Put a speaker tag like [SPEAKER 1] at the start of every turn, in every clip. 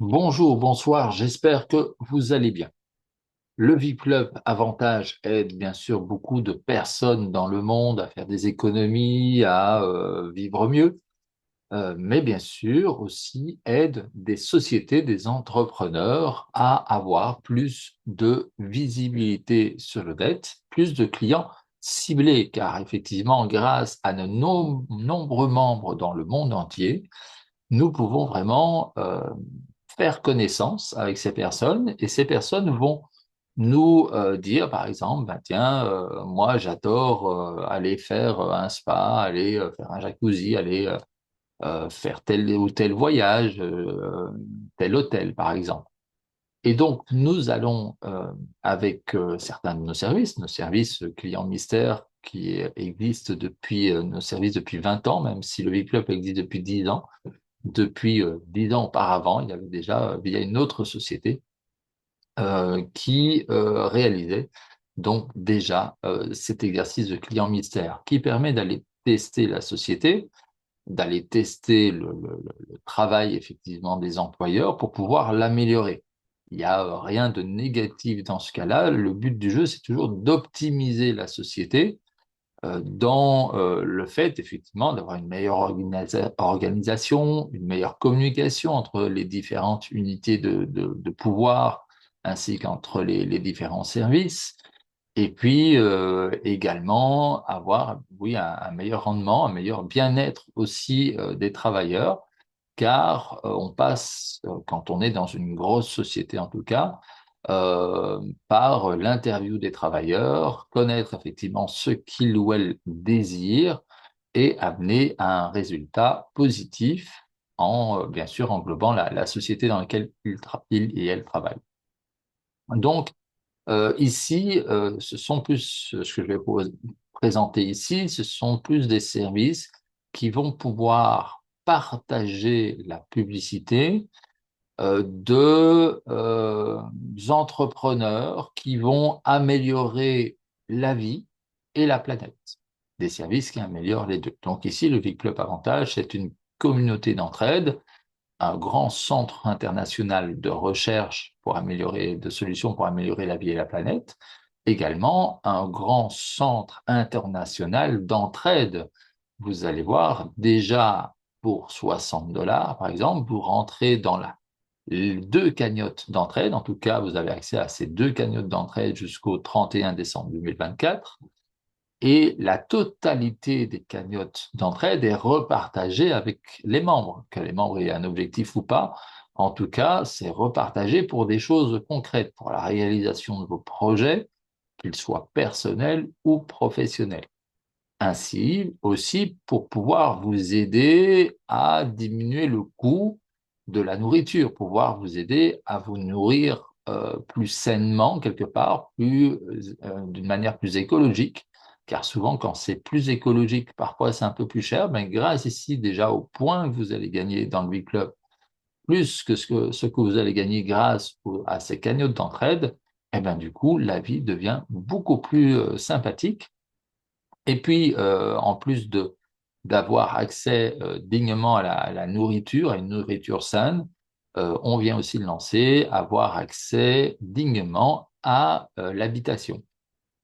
[SPEAKER 1] Bonjour, bonsoir, j'espère que vous allez bien. Le V-Club Avantage aide bien sûr beaucoup de personnes dans le monde à faire des économies, à vivre mieux, mais bien sûr aussi aide des sociétés, des entrepreneurs à avoir plus de visibilité sur le net, plus de clients ciblés, car effectivement, grâce à nos nombreux membres dans le monde entier, nous pouvons vraiment faire connaissance avec ces personnes et ces personnes vont nous dire, par exemple, ben, tiens, moi j'adore aller faire un spa, aller faire un jacuzzi, aller faire tel ou tel voyage, tel hôtel, par exemple. Et donc, nous allons, avec certains de nos services clients mystère qui existent depuis, nos services depuis 20 ans, même si le V-Club existe depuis 10 ans, depuis 10 ans auparavant, il y avait déjà, via une autre société, qui réalisait donc déjà cet exercice de client mystère qui permet d'aller tester la société, d'aller tester le travail effectivement des employeurs pour pouvoir l'améliorer. Il n'y a rien de négatif dans ce cas-là. Le but du jeu, c'est toujours d'optimiser la société dans le fait effectivement d'avoir une meilleure organisation, une meilleure communication entre les différentes unités de pouvoir ainsi qu'entre les différents services. Et puis également avoir, oui, un meilleur rendement, un meilleur bien-être aussi des travailleurs, car on passe, quand on est dans une grosse société en tout cas, par l'interview des travailleurs, connaître effectivement ce qu'ils ou elles désirent et amener à un résultat positif en, bien sûr, englobant la société dans laquelle ils et elles travaillent. Donc, ici, ce sont plus, ce que je vais vous présenter ici, ce sont plus des services qui vont pouvoir partager la publicité entrepreneurs qui vont améliorer la vie et la planète. Des services qui améliorent les deux. Donc ici, le V-Club Avantage, c'est une communauté d'entraide, un grand centre international de recherche pour améliorer, de solutions pour améliorer la vie et la planète, également un grand centre international d'entraide. Vous allez voir, déjà pour 60 dollars, par exemple, vous rentrez dans la deux cagnottes d'entraide. En tout cas, vous avez accès à ces deux cagnottes d'entraide jusqu'au 31 décembre 2024. Et la totalité des cagnottes d'entraide est repartagée avec les membres, que les membres aient un objectif ou pas. En tout cas, c'est repartagé pour des choses concrètes, pour la réalisation de vos projets, qu'ils soient personnels ou professionnels. Ainsi, aussi pour pouvoir vous aider à diminuer le coût de la nourriture, pouvoir vous aider à vous nourrir plus sainement quelque part, d'une manière plus écologique, car souvent quand c'est plus écologique, parfois c'est un peu plus cher, mais grâce ici déjà au point que vous allez gagner dans le Club, plus que ce que vous allez gagner grâce à ces cagnottes d'entraide, et ben du coup la vie devient beaucoup plus sympathique et puis, en plus de d'avoir accès dignement à la nourriture, à une nourriture saine, on vient aussi de lancer avoir accès dignement à l'habitation.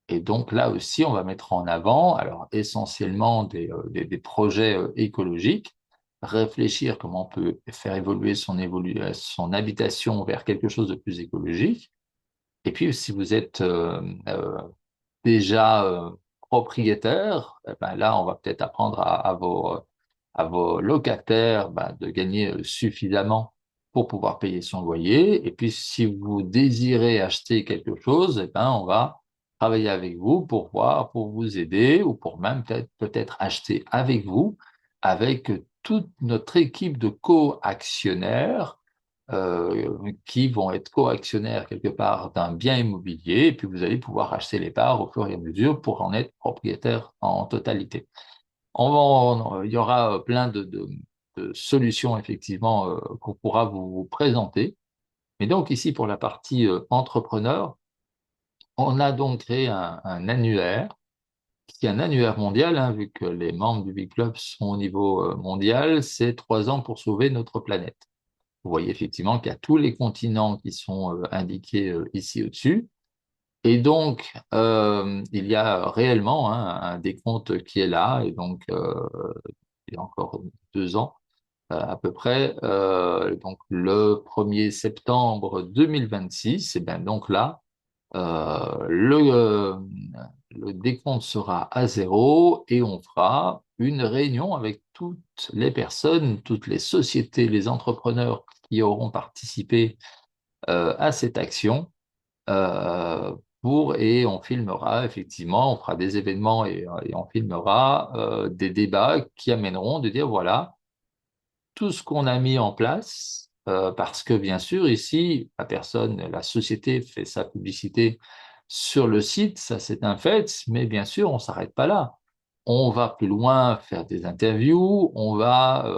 [SPEAKER 1] Et donc là aussi, on va mettre en avant, alors essentiellement des projets écologiques, réfléchir comment on peut faire évoluer son habitation vers quelque chose de plus écologique. Et puis, si vous êtes déjà propriétaire, eh ben là, on va peut-être apprendre à vos locataires ben, de gagner suffisamment pour pouvoir payer son loyer. Et puis, si vous désirez acheter quelque chose, eh ben, on va travailler avec vous pour voir, pour vous aider ou pour même peut-être acheter avec vous, avec toute notre équipe de co-actionnaires qui vont être co-actionnaires quelque part d'un bien immobilier, et puis vous allez pouvoir acheter les parts au fur et à mesure pour en être propriétaire en totalité. Il y aura plein de solutions effectivement qu'on pourra vous présenter. Et donc ici pour la partie entrepreneur, on a donc créé un annuaire, qui est un annuaire mondial, hein, vu que les membres du Big Club sont au niveau mondial, c'est 3 ans pour sauver notre planète. Vous voyez effectivement qu'il y a tous les continents qui sont indiqués ici au-dessus. Et donc, il y a réellement hein, un décompte qui est là, et donc il y a encore 2 ans à peu près, donc le 1er septembre 2026, et bien donc là, euh, le, euh, le décompte sera à zéro et on fera une réunion avec toutes les personnes, toutes les sociétés, les entrepreneurs qui auront participé à cette action euh, et on filmera effectivement, on fera des événements et on filmera des débats qui amèneront de dire voilà tout ce qu'on a mis en place, parce que bien sûr ici la société fait sa publicité sur le site, ça c'est un fait, mais bien sûr on s'arrête pas là. On va plus loin, faire des interviews, on va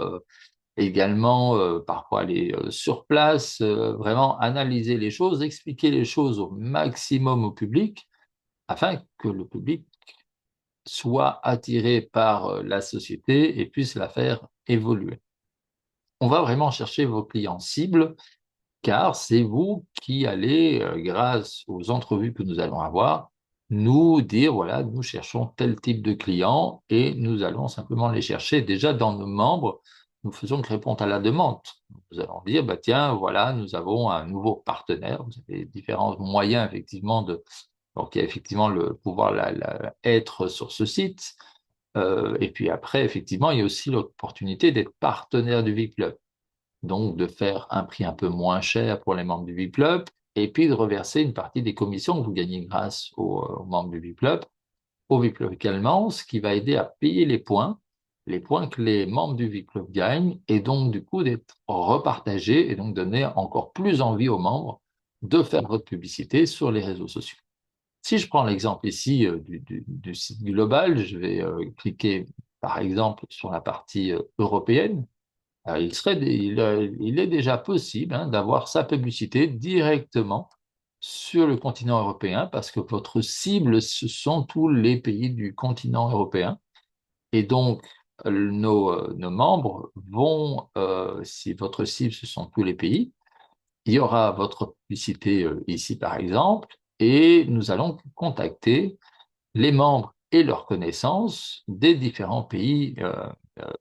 [SPEAKER 1] également parfois aller sur place, vraiment analyser les choses, expliquer les choses au maximum au public, afin que le public soit attiré par la société et puisse la faire évoluer. On va vraiment chercher vos clients cibles, car c'est vous qui allez, grâce aux entrevues que nous allons avoir, nous dire, voilà, nous cherchons tel type de clients et nous allons simplement les chercher. Déjà dans nos membres, nous faisons que répondre à la demande. Nous allons dire, bah, tiens, voilà, nous avons un nouveau partenaire. Vous avez différents moyens, effectivement, donc il y a effectivement le pouvoir être sur ce site. Et puis après, effectivement, il y a aussi l'opportunité d'être partenaire du V-Club, donc de faire un prix un peu moins cher pour les membres du V-Club, et puis de reverser une partie des commissions que vous gagnez grâce aux membres du V-Club, au V-Club également, ce qui va aider à payer les points que les membres du V-Club gagnent, et donc du coup d'être repartagés, et donc donner encore plus envie aux membres de faire votre publicité sur les réseaux sociaux. Si je prends l'exemple ici du site global, je vais cliquer par exemple sur la partie européenne. Il est déjà possible hein, d'avoir sa publicité directement sur le continent européen parce que votre cible, ce sont tous les pays du continent européen. Et donc, nos membres vont, si votre cible, ce sont tous les pays, il y aura votre publicité ici, par exemple, et nous allons contacter les membres et leurs connaissances des différents pays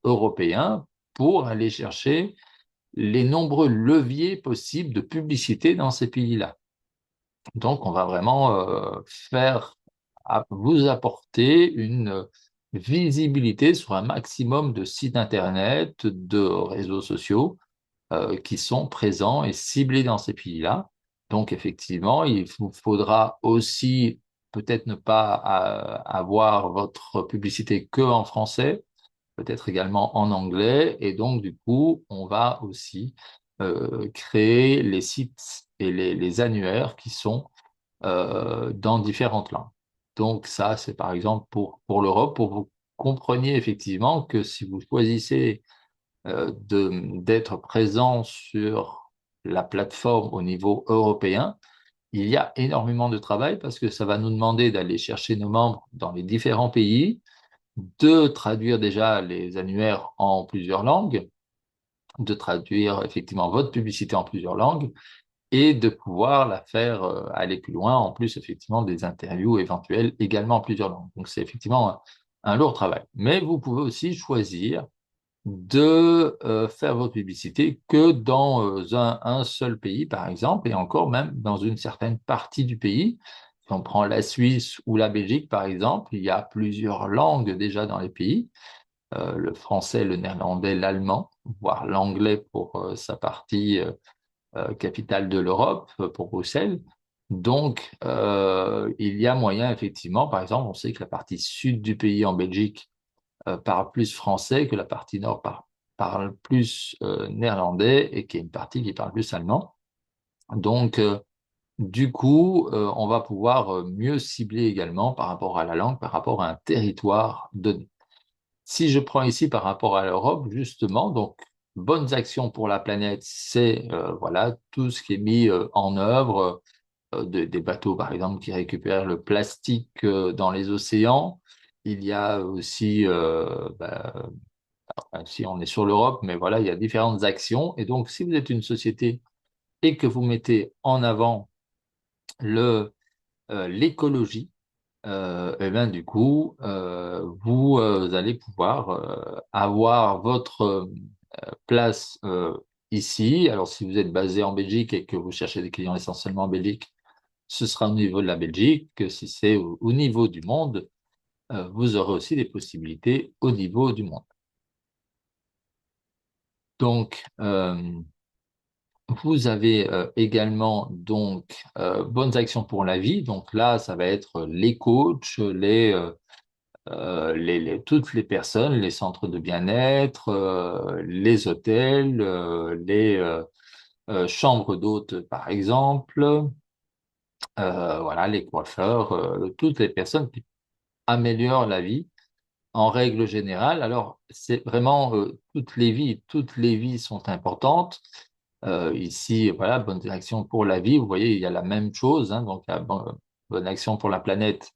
[SPEAKER 1] européens pour aller chercher les nombreux leviers possibles de publicité dans ces pays-là. Donc, on va vraiment vous apporter une visibilité sur un maximum de sites Internet, de réseaux sociaux qui sont présents et ciblés dans ces pays-là. Donc, effectivement, il vous faudra aussi peut-être ne pas avoir votre publicité que en français, peut-être également en anglais. Et donc, du coup, on va aussi créer les sites et les annuaires qui sont dans différentes langues. Donc, ça, c'est par exemple pour l'Europe, pour que vous compreniez effectivement que si vous choisissez d'être présent sur la plateforme au niveau européen, il y a énormément de travail parce que ça va nous demander d'aller chercher nos membres dans les différents pays, de traduire déjà les annuaires en plusieurs langues, de traduire effectivement votre publicité en plusieurs langues et de pouvoir la faire aller plus loin, en plus effectivement des interviews éventuelles également en plusieurs langues. Donc c'est effectivement un lourd travail. Mais vous pouvez aussi choisir de faire votre publicité que dans un seul pays, par exemple, et encore même dans une certaine partie du pays. Si on prend la Suisse ou la Belgique, par exemple, il y a plusieurs langues déjà dans les pays, le français, le néerlandais, l'allemand, voire l'anglais pour sa partie capitale de l'Europe, pour Bruxelles. Donc, il y a moyen, effectivement, par exemple, on sait que la partie sud du pays en Belgique parle plus français, que la partie nord parle plus néerlandais et qu'il y a une partie qui parle plus allemand. Donc, du coup, on va pouvoir mieux cibler également par rapport à la langue, par rapport à un territoire donné. Si je prends ici par rapport à l'Europe, justement, donc, bonnes actions pour la planète, c'est voilà tout ce qui est mis en œuvre, des bateaux, par exemple, qui récupèrent le plastique dans les océans. Il y a aussi Si on est sur l'Europe, mais voilà, il y a différentes actions. Et donc, si vous êtes une société et que vous mettez en avant l'écologie, et bien du coup, vous allez pouvoir avoir votre place ici. Alors, si vous êtes basé en Belgique et que vous cherchez des clients essentiellement en Belgique, ce sera au niveau de la Belgique. Si c'est au niveau du monde, vous aurez aussi des possibilités au niveau du monde. Donc, vous avez également donc bonnes actions pour la vie. Donc là, ça va être les coachs, toutes les personnes, les centres de bien-être, les hôtels, les chambres d'hôtes, par exemple, voilà, les coiffeurs, toutes les personnes qui améliorent la vie en règle générale. Alors, c'est vraiment toutes les vies sont importantes. Ici, voilà, bonne action pour la vie. Vous voyez, il y a la même chose, hein, donc, bonne action pour la planète.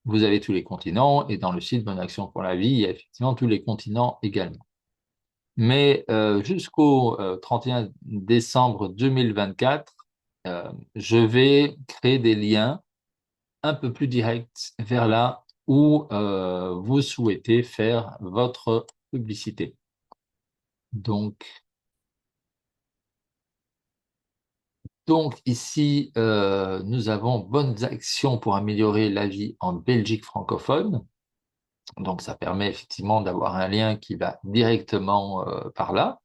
[SPEAKER 1] Vous avez tous les continents, et dans le site Bonne Action pour la vie, il y a effectivement tous les continents également. Mais jusqu'au 31 décembre 2024, je vais créer des liens un peu plus directs vers là où vous souhaitez faire votre publicité. Donc, donc ici, nous avons bonnes actions pour améliorer la vie en Belgique francophone. Donc, ça permet effectivement d'avoir un lien qui va directement par là.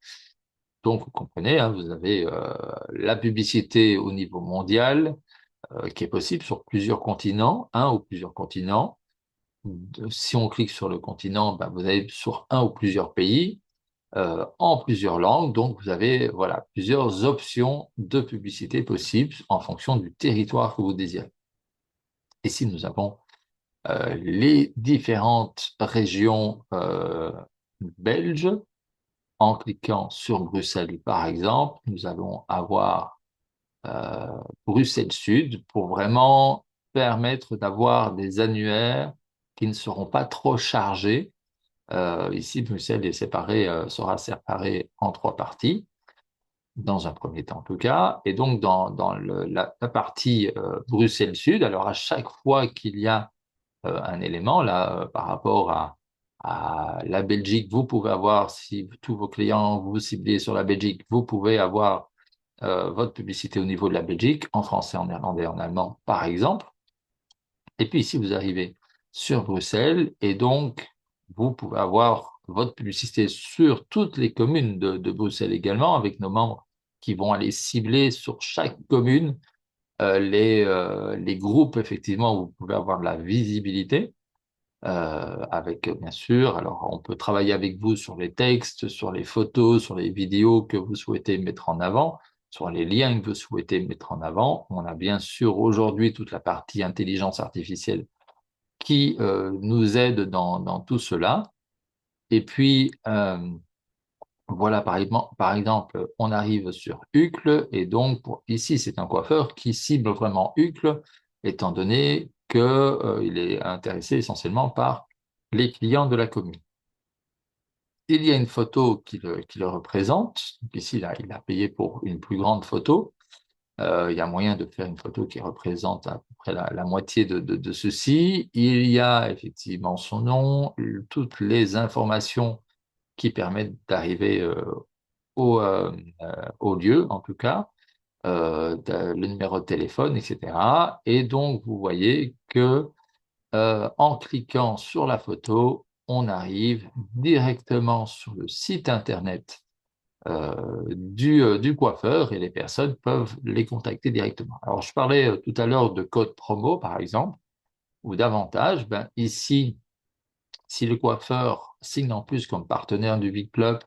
[SPEAKER 1] Donc, vous comprenez, hein, vous avez la publicité au niveau mondial qui est possible sur plusieurs continents, un ou plusieurs continents. Si on clique sur le continent, ben, vous avez sur un ou plusieurs pays, en plusieurs langues. Donc, vous avez voilà, plusieurs options de publicité possibles en fonction du territoire que vous désirez. Ici, nous avons les différentes régions belges. En cliquant sur Bruxelles, par exemple, nous allons avoir euh, Bruxelles Sud pour vraiment permettre d'avoir des annuaires qui ne seront pas trop chargés. Ici, Bruxelles est sera séparé en trois parties, dans un premier temps en tout cas. Et donc, dans la partie Bruxelles Sud, alors à chaque fois qu'il y a un élément là par rapport à la Belgique. Vous pouvez avoir, si tous vos clients vous ciblez sur la Belgique, vous pouvez avoir votre publicité au niveau de la Belgique, en français, en néerlandais, en allemand, par exemple. Et puis ici, vous arrivez sur Bruxelles et donc vous pouvez avoir votre publicité sur toutes les communes de Bruxelles également, avec nos membres qui vont aller cibler sur chaque commune les groupes, effectivement, où vous pouvez avoir de la visibilité avec bien sûr, alors on peut travailler avec vous sur les textes, sur les photos, sur les vidéos que vous souhaitez mettre en avant, sur les liens que vous souhaitez mettre en avant. On a bien sûr aujourd'hui toute la partie intelligence artificielle qui nous aide dans tout cela. Et puis, voilà, par exemple, on arrive sur Uccle, et donc ici, c'est un coiffeur qui cible vraiment Uccle, étant donné que, il est intéressé essentiellement par les clients de la commune. Il y a une photo qui le représente. Donc ici, là, il a payé pour une plus grande photo. Il y a moyen de faire une photo qui représente à peu près la moitié de ceci. Il y a effectivement son nom, toutes les informations qui permettent d'arriver au lieu, en tout cas, le numéro de téléphone, etc. Et donc, vous voyez que en cliquant sur la photo, on arrive directement sur le site internet du coiffeur et les personnes peuvent les contacter directement. Alors, je parlais tout à l'heure de code promo, par exemple, ou davantage. Ben, ici, si le coiffeur signe en plus comme partenaire du Big Club,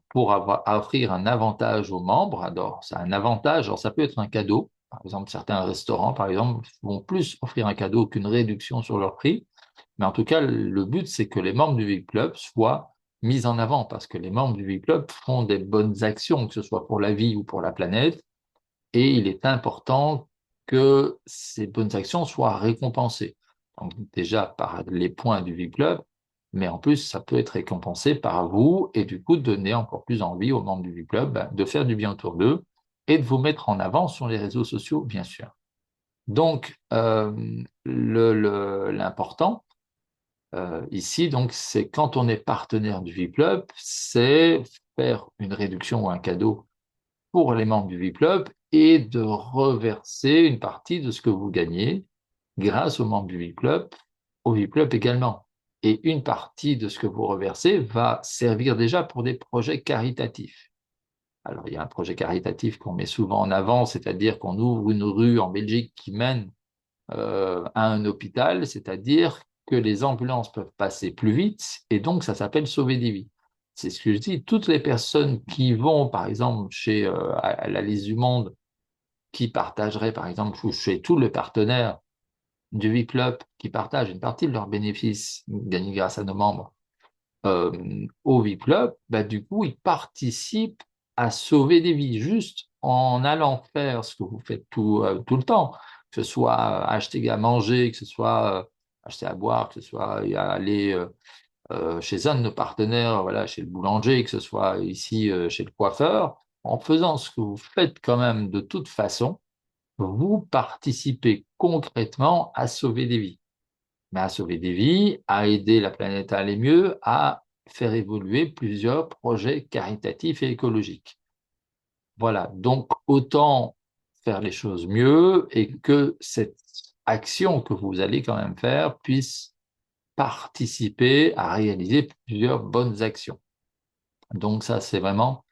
[SPEAKER 1] pour offrir un avantage aux membres. Alors, c'est un avantage, alors ça peut être un cadeau. Par exemple, certains restaurants, par exemple, vont plus offrir un cadeau qu'une réduction sur leur prix. Mais en tout cas, le but, c'est que les membres du VIP Club soient mis en avant parce que les membres du VIP Club font des bonnes actions, que ce soit pour la vie ou pour la planète. Et il est important que ces bonnes actions soient récompensées. Donc, déjà par les points du VIP Club, mais en plus, ça peut être récompensé par vous et du coup donner encore plus envie aux membres du VIP Club de faire du bien autour d'eux et de vous mettre en avant sur les réseaux sociaux, bien sûr. Donc, l'important ici, donc, c'est quand on est partenaire du VIP Club, c'est faire une réduction ou un cadeau pour les membres du VIP Club et de reverser une partie de ce que vous gagnez grâce aux membres du VIP Club, au VIP Club également. Et une partie de ce que vous reversez va servir déjà pour des projets caritatifs. Alors, il y a un projet caritatif qu'on met souvent en avant, c'est-à-dire qu'on ouvre une rue en Belgique qui mène à un hôpital, c'est-à-dire que les ambulances peuvent passer plus vite et donc ça s'appelle sauver des vies. C'est ce que je dis. Toutes les personnes qui vont, par exemple, à la Liste du Monde, qui partageraient, par exemple, chez tous les partenaires du VIP Club, qui partagent une partie de leurs bénéfices gagnés grâce à nos membres au VIP Club, bah, du coup, ils participent à sauver des vies juste en allant faire ce que vous faites tout le temps, que ce soit acheter à manger, que ce soit acheter à boire, que ce soit aller chez un de nos partenaires, voilà, chez le boulanger, que ce soit ici chez le coiffeur, en faisant ce que vous faites quand même de toute façon, vous participez concrètement à sauver des vies, mais à sauver des vies, à aider la planète à aller mieux, à faire évoluer plusieurs projets caritatifs et écologiques. Voilà, donc autant faire les choses mieux et que cette action que vous allez quand même faire puisse participer à réaliser plusieurs bonnes actions. Donc ça, c'est vraiment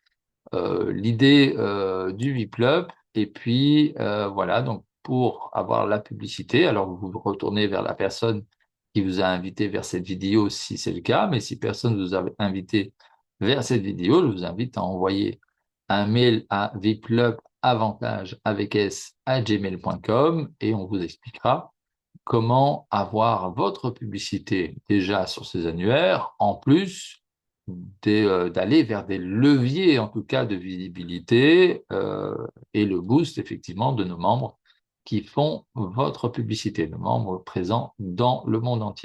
[SPEAKER 1] l'idée du VIP-Club. Et puis, voilà, donc pour avoir la publicité, alors vous vous retournez vers la personne qui vous a invité vers cette vidéo si c'est le cas, mais si personne ne vous a invité vers cette vidéo, je vous invite à envoyer un mail à vipclubavantage avec s@gmail.com et on vous expliquera comment avoir votre publicité déjà sur ces annuaires, en plus d'aller vers des leviers, en tout cas, de visibilité et le boost, effectivement, de nos membres qui font votre publicité, nos membres présents dans le monde entier.